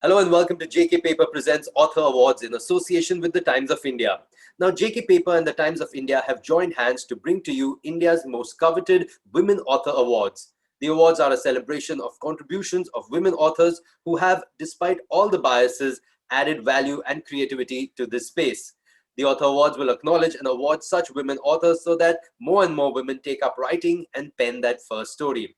Hello and welcome to JK Paper Presents Author Awards in association with the Times of India. Now, JK Paper and the Times of India have joined hands to bring to you India's most coveted Women Author Awards. The awards are a celebration of contributions of women authors who have, despite all the biases, added value and creativity to this space. The Author Awards will acknowledge and award such women authors so that more and more women take up writing and pen that first story.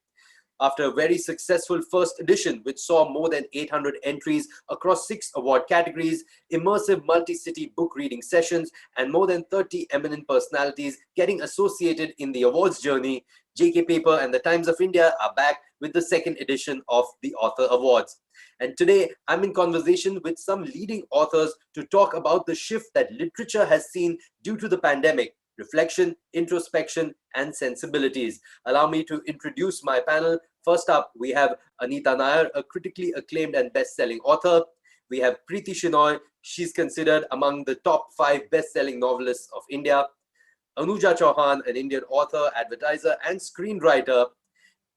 After a very successful first edition, which saw more than 800 entries across 6 award categories, immersive multi-city book reading sessions, and more than 30 eminent personalities getting associated in the awards journey, JK Paper and the Times of India are back with the second edition of the Author Awards. And today, I'm in conversation with some leading authors to talk about the shift that literature has seen due to the pandemic. Reflection, introspection, and sensibilities. Allow me to introduce my panel. First up, we have Anita Nair, a critically acclaimed and best-selling author. We have Preeti Shenoy. She's considered among the top 5 best-selling novelists of India. Anuja Chauhan, an Indian author, advertiser, and screenwriter.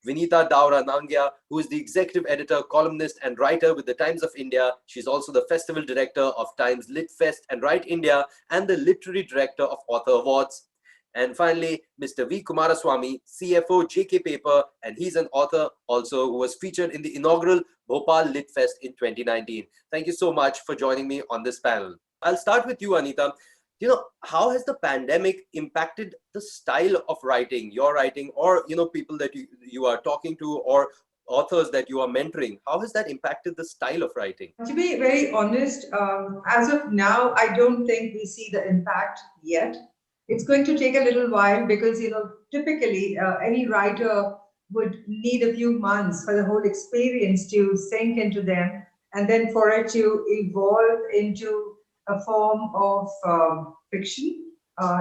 Vinita Nangia, who is the executive editor, columnist, and writer with the Times of India. She's also the festival director of Times Lit Fest and Write India, and the literary director of Author Awards. And finally, Mr. V. Kumaraswamy, CFO, JK Paper, and he's an author also who was featured in the inaugural Bhopal Lit Fest in 2019. Thank you so much for joining me on this panel. I'll start with you, Anita. How has the pandemic impacted the style of writing, your writing, or, people that you are talking to, or authors that you are mentoring? How has that impacted the style of writing? To be very honest, as of now, I don't think we see the impact yet. It's going to take a little while because, typically any writer would need a few months for the whole experience to sink into them and then for it to evolve into a form of fiction.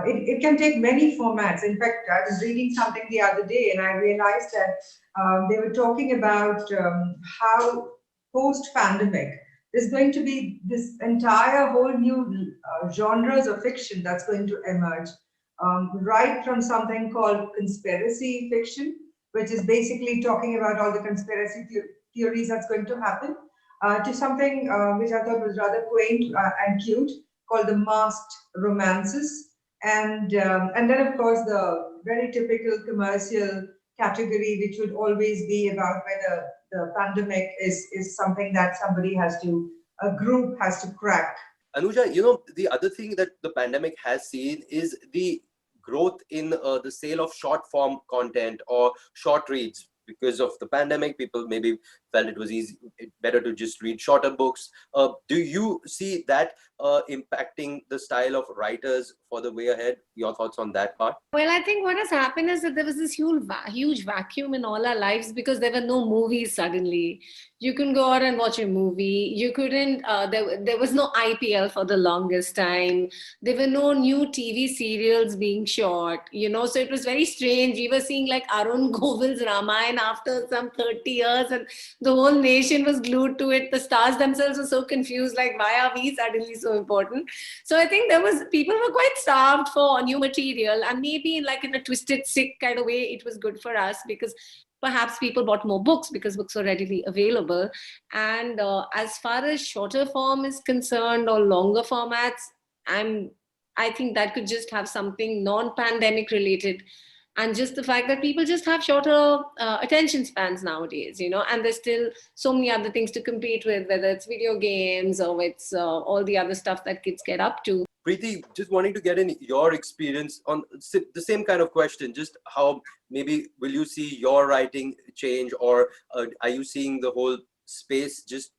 It can take many formats. In fact, I was reading something the other day and I realized that they were talking about how post-pandemic there's going to be this entire whole new genres of fiction that's going to emerge, right from something called conspiracy fiction, which is basically talking about all the conspiracy theories that's going to happen, to something which I thought was rather quaint and cute, called the masked romances, and then of course the very typical commercial category, which would always be about whether the pandemic is something that a group has to crack. Anuja, the other thing that the pandemic has seen is the growth in the sale of short form content or short reads. Because of the pandemic, people maybe felt it was better to just read shorter books. Do you see that impacting the style of writers for the way ahead? Your thoughts on that part? Well, I think what has happened is that there was this huge vacuum in all our lives because there were no movies suddenly. You couldn't go out and watch a movie. You couldn't, there was no IPL for the longest time. There were no new TV serials being shot, so it was very strange. We were seeing like Arun Govild's Ramayana after some 30 years and the whole nation was glued to it. The stars themselves were so confused, like, why are we suddenly so important? So I think people were quite starved for new material, and maybe in a twisted, sick kind of way, it was good for us because perhaps people bought more books because books were readily available. And as far as shorter form is concerned or longer formats, I think that could just have something non-pandemic related. And just the fact that people just have shorter attention spans nowadays, and there's still so many other things to compete with, whether it's video games or it's all the other stuff that kids get up to. Preeti, just wanting to get in your experience on the same kind of question, just how maybe will you see your writing change, or are you seeing the whole space just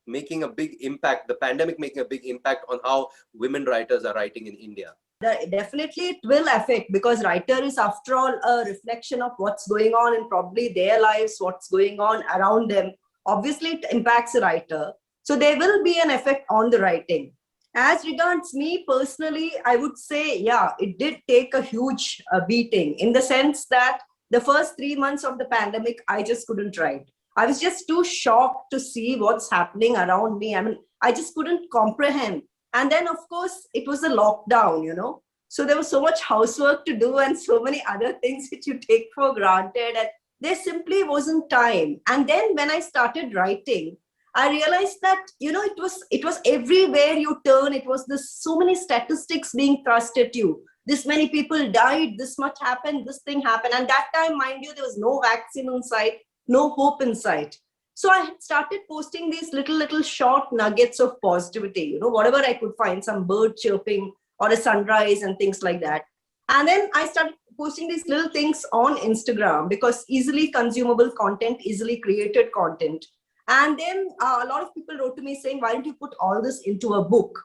making a big impact, the pandemic making a big impact on how women writers are writing in India? Definitely it will affect, because writer is after all a reflection of what's going on in probably their lives, what's going on around them. Obviously it impacts the writer. So there will be an effect on the writing. As regards me personally, I would say, yeah, it did take a huge beating, in the sense that the first 3 months of the pandemic, I just couldn't write. I was just too shocked to see what's happening around me. I mean, I just couldn't comprehend. And then, of course, it was a lockdown, So there was so much housework to do and so many other things which you take for granted. And there simply wasn't time. And then when I started writing, I realized that, it was everywhere you turn. It was this so many statistics being thrust at you. This many people died, this much happened, this thing happened. And that time, mind you, there was no vaccine in sight, no hope in sight. So I had started posting these little short nuggets of positivity, whatever I could find, some bird chirping or a sunrise and things like that. And then I started posting these little things on Instagram, because easily consumable content, easily created content. And then a lot of people wrote to me saying, why don't you put all this into a book?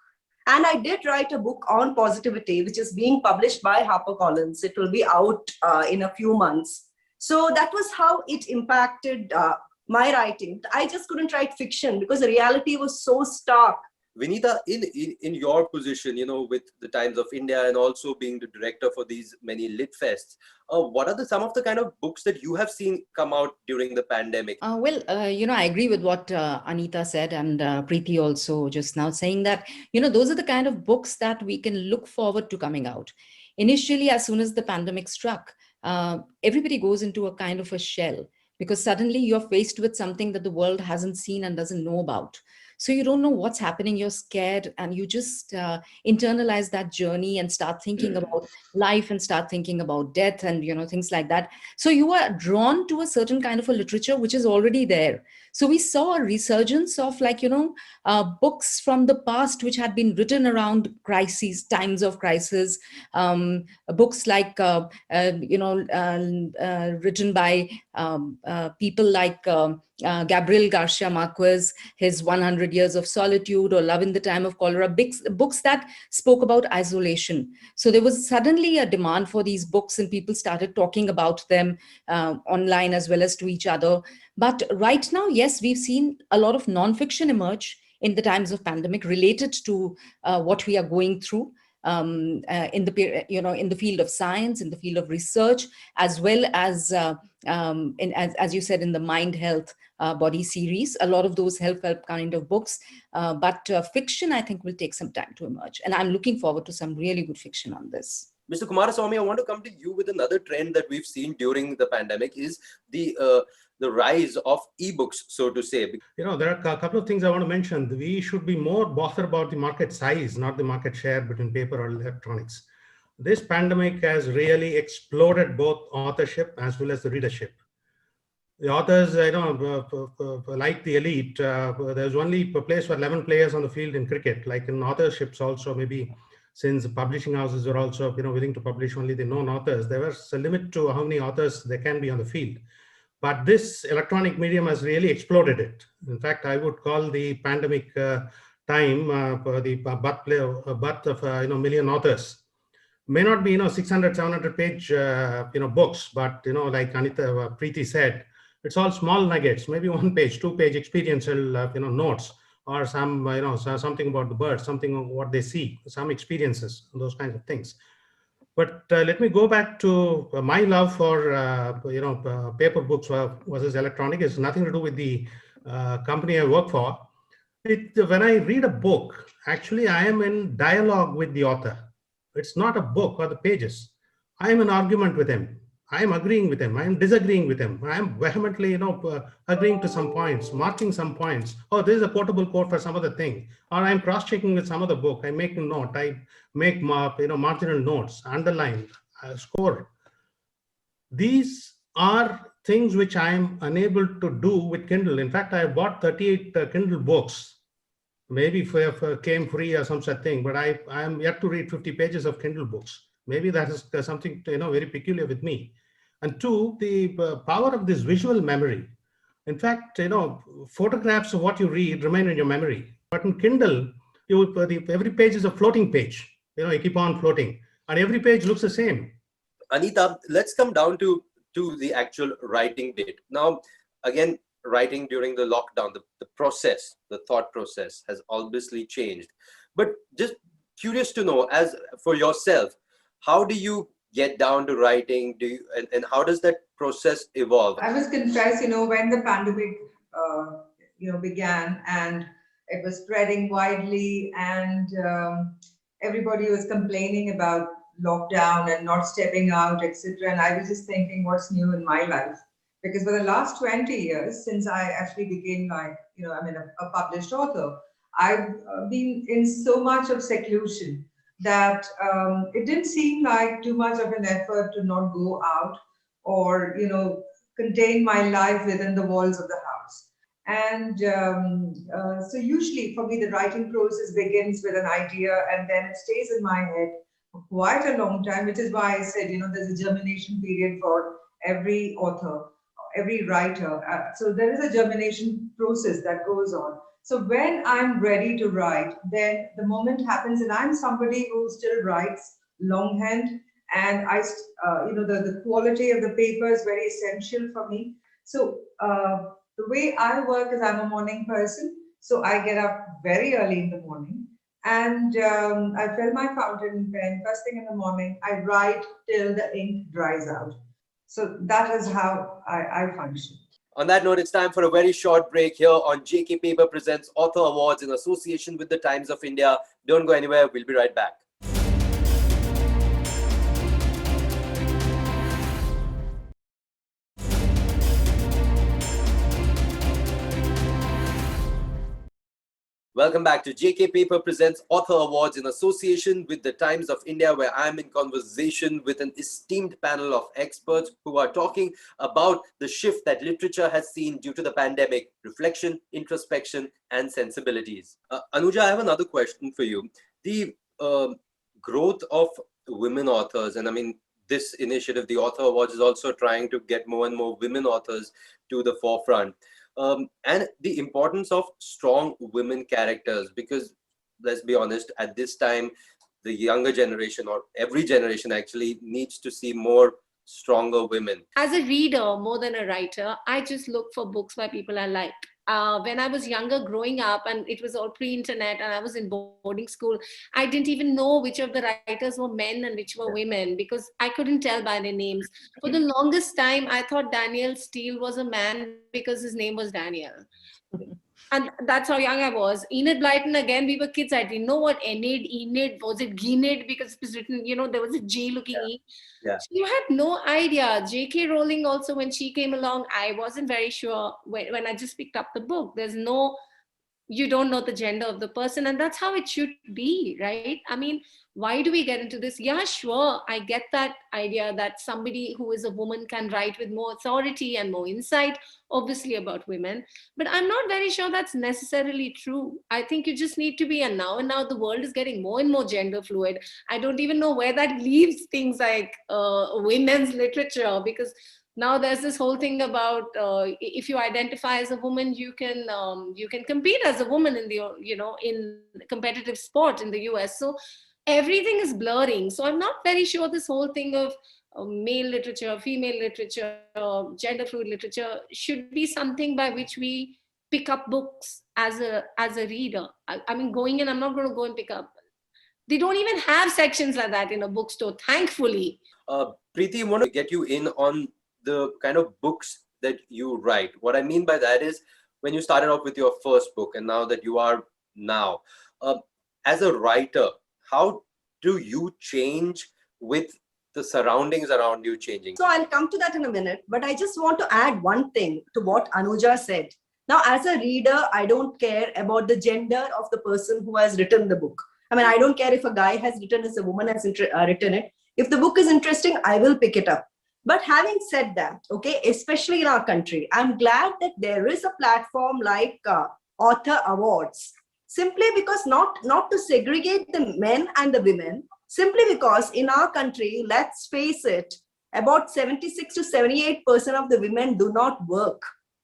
And I did write a book on positivity, which is being published by HarperCollins. It will be out in a few months. So that was how it impacted my writing. I just couldn't write fiction because the reality was so stark. Vinita, in your position, with the Times of India and also being the director for these many lit fests, what are some of the kind of books that you have seen come out during the pandemic? I agree with what Anita said, and Preeti also just now saying that, those are the kind of books that we can look forward to coming out. Initially, as soon as the pandemic struck, everybody goes into a kind of a shell, because suddenly you're faced with something that the world hasn't seen and doesn't know about. So you don't know what's happening, you're scared, and you just internalize that journey and start thinking about life and start thinking about death and, things like that. So you are drawn to a certain kind of a literature which is already there. So we saw a resurgence of books from the past which had been written around crises, times of crisis, books like, written by people like Gabriel Garcia Marquez, his 100 Years of Solitude, or Love in the Time of Cholera, books that spoke about isolation. So there was suddenly a demand for these books, and people started talking about them online as well as to each other. But right now, yes, we've seen a lot of nonfiction emerge in the times of pandemic related to what we are going through. In the field of science, in the field of research, as well as as you said, in the mind health body series, a lot of those help kind of books. But fiction, I think, will take some time to emerge, and I'm looking forward to some really good fiction on this. Mr. Kumaraswamy, I want to come to you with another trend that we've seen during the pandemic is the rise of ebooks, so to say. There are a couple of things I want to mention. We should be more bothered about the market size, not the market share between paper or electronics. This pandemic has really exploded both authorship as well as the readership. The authors, like the elite, there's only a place for 11 players on the field in cricket. Like in authorships also, maybe since publishing houses are also willing to publish only the known authors, there was a limit to how many authors there can be on the field. But this electronic medium has really exploded it. In fact, I would call the pandemic time the birth of million authors. May not be 600, 700 page books, but like Anita Preeti said, it's all small nuggets, maybe 1 page, 2 page experiential notes, or some something about the birds, something of what they see, some experiences, those kinds of things. But let me go back to my love for paper books versus electronic. It's nothing to do with the company I work for. When I read a book, actually I am in dialogue with the author. It's not a book or the pages. I am in argument with him. I am agreeing with him. I am disagreeing with him. I am vehemently, agreeing to some points, marking some points. Oh, this is a quotable quote for some other thing. Or I'm cross-checking with some other book. I make a note. I make, marginal notes, underline, score. These are things which I am unable to do with Kindle. In fact, I bought 38 Kindle books. Maybe if came free or some such thing, but I am yet to read 50 pages of Kindle books. Maybe that is something very peculiar with me. And two, the power of this visual memory. In fact, photographs of what you read remain in your memory. But in Kindle, every page is a floating page. You keep on floating, and every page looks the same. Anita, let's come down to the actual writing bit. Now, again, writing during the lockdown, the process, the thought process has obviously changed. But just curious to know, as for yourself, how do you get down to writing? And how does that process evolve? I must confess, when the pandemic, began and it was spreading widely, and everybody was complaining about lockdown and not stepping out, etc. And I was just thinking, what's new in my life? Because for the last 20 years, since I actually became like a published author. I've been in so much of seclusion that it didn't seem like too much of an effort to not go out or, contain my life within the walls of the house. And so usually for me, the writing process begins with an idea and then it stays in my head for quite a long time, which is why I said, there's a germination period for every author, every writer. So there is a germination process that goes on. So when I'm ready to write, then the moment happens, and I'm somebody who still writes longhand, and the quality of the paper is very essential for me. So the way I work is I'm a morning person, so I get up very early in the morning, and I fill my fountain pen first thing in the morning. I write till the ink dries out. So that is how I function. On that note, it's time for a very short break here on JK Paper Presents Author Awards in association with the Times of India. Don't go anywhere. We'll be right back. Welcome back to JK Paper Presents Author Awards in association with the Times of India, where I'm in conversation with an esteemed panel of experts who are talking about the shift that literature has seen due to the pandemic: reflection, introspection, and sensibilities. Anuja, I have another question for you. The growth of women authors, and I mean, this initiative, the Author Awards, is also trying to get more and more women authors to the forefront. And the importance of strong women characters, because let's be honest, at this time, the younger generation, or every generation actually, needs to see more stronger women. As a reader, more than a writer, I just look for books by people I like. When I was younger, growing up, and it was all pre-internet, and I was in boarding school, I didn't even know which of the writers were men and which were women, because I couldn't tell by their names. For the longest time, I thought Daniel Steele was a man because his name was Daniel. And that's how young I was. Enid Blyton, again, we were kids. I didn't know what Enid, was it Ginid? Because it was written, there was a J looking E. Yeah. So you had no idea. J.K. Rowling also, when she came along, I wasn't very sure when I just picked up the book. You don't know the gender of the person, and that's how it should be, right? I mean, why do we get into this? Yeah, sure, I get that idea that somebody who is a woman can write with more authority and more insight, obviously, about women, but I'm not very sure that's necessarily true. I think you just need to be, and now the world is getting more and more gender fluid. I don't even know where that leaves things like women's literature, because now there's this whole thing about if you identify as a woman, you can compete as a woman in the in competitive sport in the US. So everything is blurring. So I'm not very sure this whole thing of male literature, female literature, gender fluid literature should be something by which we pick up books as a reader. I mean, going in, I'm not going to go and pick up. They don't even have sections like that in a bookstore, thankfully. Preeti, I want to get you in on the kind of books that you write. What I mean by that is, when you started off with your first book and now that you are now, as a writer, how do you change with the surroundings around you changing? So I'll come to that in a minute, but I just want to add one thing to what Anuja said. Now, as a reader, I don't care about the gender of the person who has written the book. I mean, I don't care if a guy has written, as a woman has written it. If the book is interesting, I will pick it up. But having said that, okay, especially in our country, I'm glad that there is a platform like Author Awards, simply because not to segregate the men and the women, simply because in our country, let's face it, about 76 to 78% of the women do not work.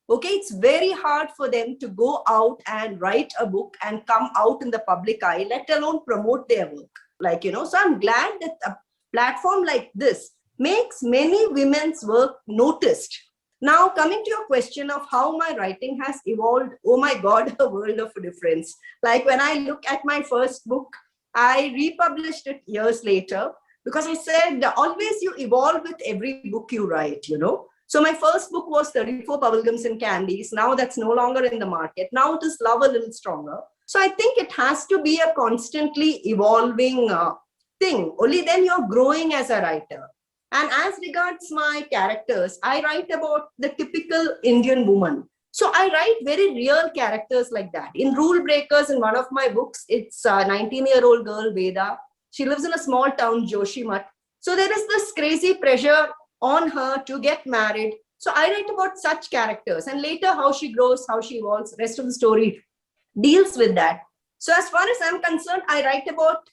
Okay, it's very hard for them to go out and write a book and come out in the public eye, let alone promote their work. So I'm glad that a platform like this makes many women's work noticed. Now, coming to your question of how my writing has evolved, oh my God, a world of difference. Like when I look at my first book, I republished it years later because I said, always you evolve with every book you write, So my first book was 34 Bubblegums and Candies. Now that's no longer in the market. Now it is Love a Little Stronger. So I think it has to be a constantly evolving thing. Only then you're growing as a writer. And as regards my characters, I write about the typical Indian woman. So I write very real characters like that. In Rule Breakers, in one of my books, it's a 19-year-old girl, Veda. She lives in a small town, Joshimath. So there is this crazy pressure on her to get married. So I write about such characters, and later how she grows, how she evolves, rest of the story deals with that. So as far as I'm concerned, I write about,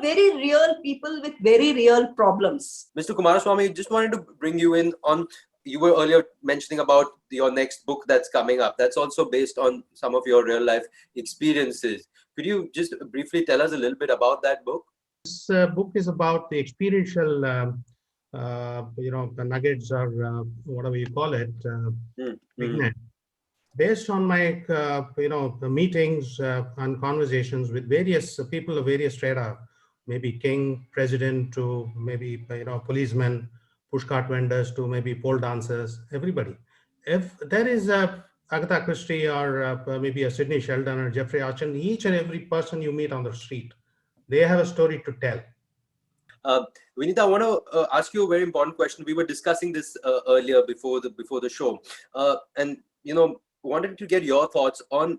very real people with very real problems. Mr. Kumaraswamy, just wanted to bring you in on, you were earlier mentioning about your next book that's coming up. That's also based on some of your real life experiences. Could you just briefly tell us a little bit about that book? This book is about the experiential, the nuggets or whatever you call it, pregnant. Based on my, the meetings and conversations with various people of various strata, maybe king, president, to maybe, policemen, pushcart vendors, to maybe pole dancers, everybody. If there is a Agatha Christie or maybe a Sidney Sheldon or Jeffrey Archer, each and every person you meet on the street, they have a story to tell. Vinita, I want to ask you a very important question. We were discussing this earlier before the show, and wanted to get your thoughts on.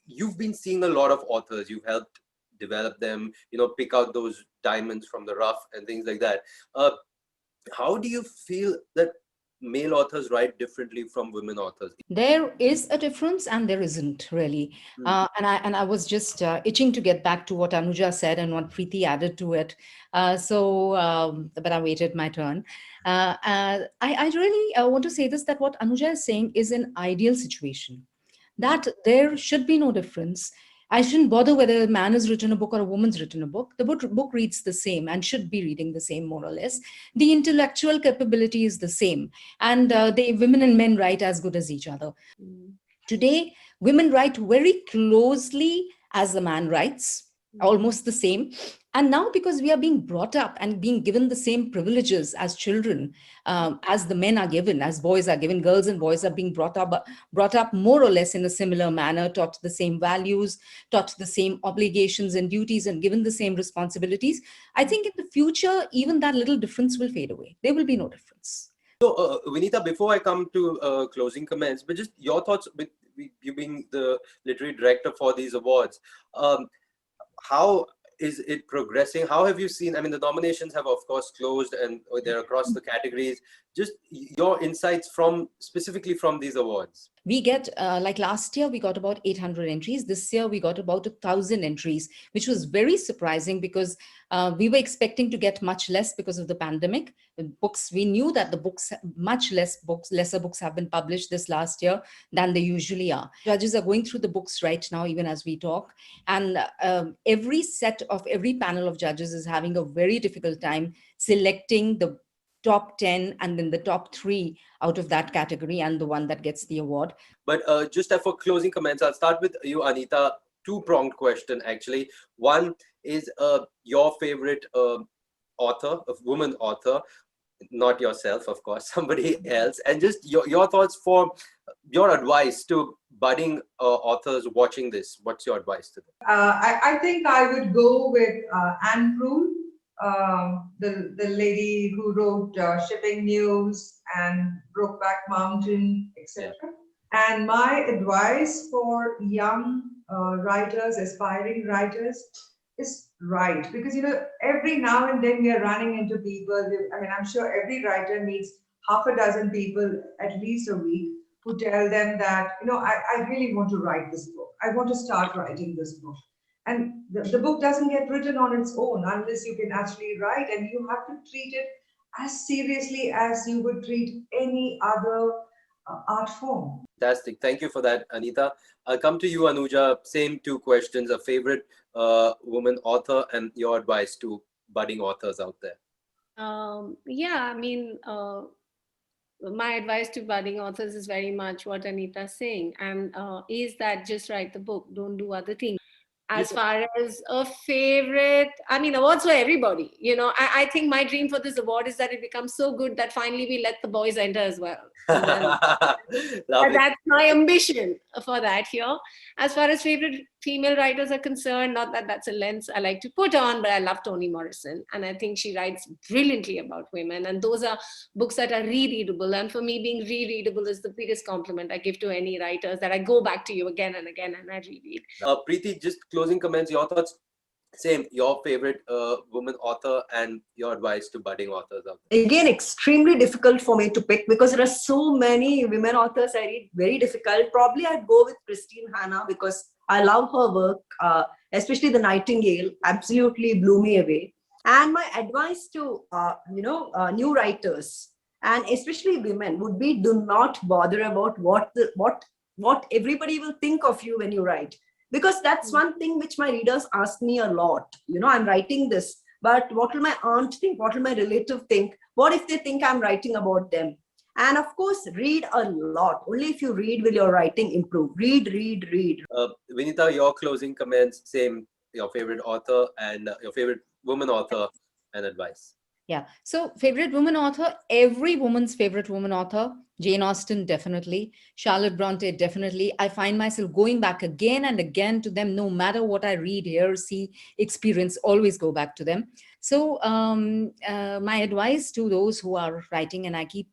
You've been seeing a lot of authors. You've helped develop them. Pick out those diamonds from the rough and things like that. How do you feel that male authors write differently from women authors? There is a difference and there isn't really. And I was just itching to get back to what Anuja said and what Preeti added to it. But I waited my turn. I really want to say this, that what Anuja is saying is an ideal situation, that there should be no difference. I shouldn't bother whether a man has written a book or a woman's written a book. The book reads the same and should be reading the same, more or less. The intellectual capability is the same. And women and men write as good as each other. Today, women write very closely as a man writes, almost the same. And now, because we are being brought up and being given the same privileges as children, as the men are given, as boys are given, girls and boys are being brought up more or less in a similar manner, taught the same values, taught the same obligations and duties, and given the same responsibilities. I think in the future, even that little difference will fade away. There will be no difference. So, Vinita, before I come to closing comments, but just your thoughts, with you being the literary director for these awards, how is it progressing? How have you seen? I mean, the nominations have, of course, closed and they're across the categories. Just your insights specifically from these awards. We get, like last year, we got about 800 entries. This year, we got about 1,000 entries, which was very surprising because we were expecting to get much less because of the pandemic. Books, we knew that lesser books have been published this last year than they usually are. Judges are going through the books right now, even as we talk. And every panel of judges is having a very difficult time selecting the top 10 and then the top 3 out of that category and the one that gets the award. But just for closing comments, I'll start with you, Anita. Two-pronged question, actually. One is your favorite author, a woman author, not yourself, of course, somebody else, and just your thoughts for your advice to budding authors watching this. What's your advice to them? I think I would go with Anne Proulx, the lady who wrote Shipping News and Brokeback Mountain, etc. Yeah. And my advice for young writers, aspiring writers, is write, because every now and then we are running into people. I mean, I'm sure every writer meets half a dozen people at least a week who tell them that I really want to write this book. I want to start writing this book. And the book doesn't get written on its own unless you can actually write, and you have to treat it as seriously as you would treat any other art form. Fantastic. Thank you for that, Anita. I'll come to you, Anuja. Same 2 questions, a favorite woman author and your advice to budding authors out there. Yeah, I mean, my advice to budding authors is very much what Anita's saying, and is that just write the book, don't do other things. As far as a favorite, I mean, awards for everybody. I think my dream for this award is that it becomes so good that finally we let the boys enter as well. That's my ambition for that here. As far as favorite female writers are concerned, not that that's a lens I like to put on, but I love Toni Morrison. And I think she writes brilliantly about women. And those are books that are rereadable. And for me, being rereadable is the biggest compliment I give to any writers, that I go back to you again and again and I reread. Preeti, just closing comments, your thoughts. Same, your favorite woman author and your advice to budding authors out there. Again, extremely difficult for me to pick because there are so many women authors I read, very difficult. Probably I'd go with Christine Hanna because I love her work, especially The Nightingale, absolutely blew me away. And my advice to, new writers, and especially women, would be do not bother about what everybody will think of you when you write. Because that's one thing which my readers ask me a lot. I'm writing this, but what will my aunt think? What will my relative think? What if they think I'm writing about them? And of course, read a lot. Only if you read will your writing improve. Read, read, read. Vinita, your closing comments, same, your favorite author and your favorite woman author and advice. Yeah. So favorite woman author, every woman's favorite woman author, Jane Austen, definitely. Charlotte Bronte, definitely. I find myself going back again and again to them, no matter what I read, hear, see, experience, always go back to them. So my advice to those who are writing, and I keep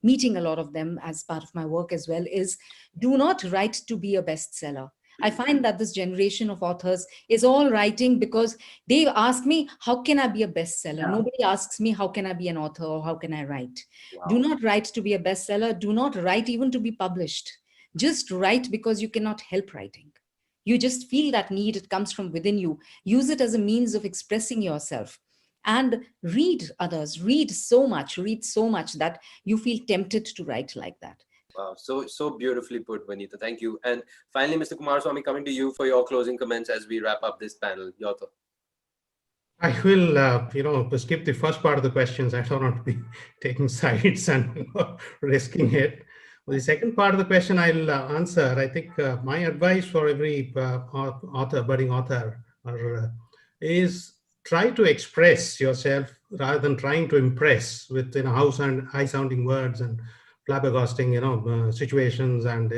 meeting a lot of them as part of my work as well, is do not write to be a bestseller. I find that this generation of authors is all writing because they ask me, how can I be a bestseller? Yeah. Nobody asks me, how can I be an author or how can I write? Wow. Do not write to be a bestseller. Do not write even to be published. Just write because you cannot help writing. You just feel that need. It comes from within you. Use it as a means of expressing yourself. And read others. Read so much that you feel tempted to write like that. Wow, so beautifully put, Vinita. Thank you. And finally, Mr. Kumaraswamy, coming to you for your closing comments as we wrap up this panel. Your thought. I will, skip the first part of the questions. I don't want to be taking sides and risking it. Well, the second part of the question I'll answer. I think my advice for every budding author, is try to express yourself rather than trying to impress with high-sounding words and flabbergasting, situations and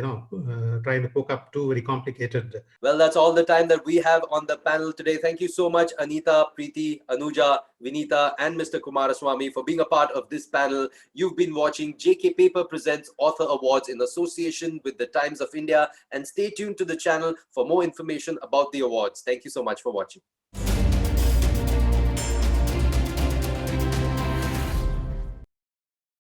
trying to cook up two very complicated. Well, that's all the time that we have on the panel today. Thank you so much, Anita, Preeti, Anuja, Vinita, and Mr. Kumaraswamy for being a part of this panel. You've been watching JK Paper Presents Author Awards in association with the Times of India, and stay tuned to the channel for more information about the awards. Thank you so much for watching.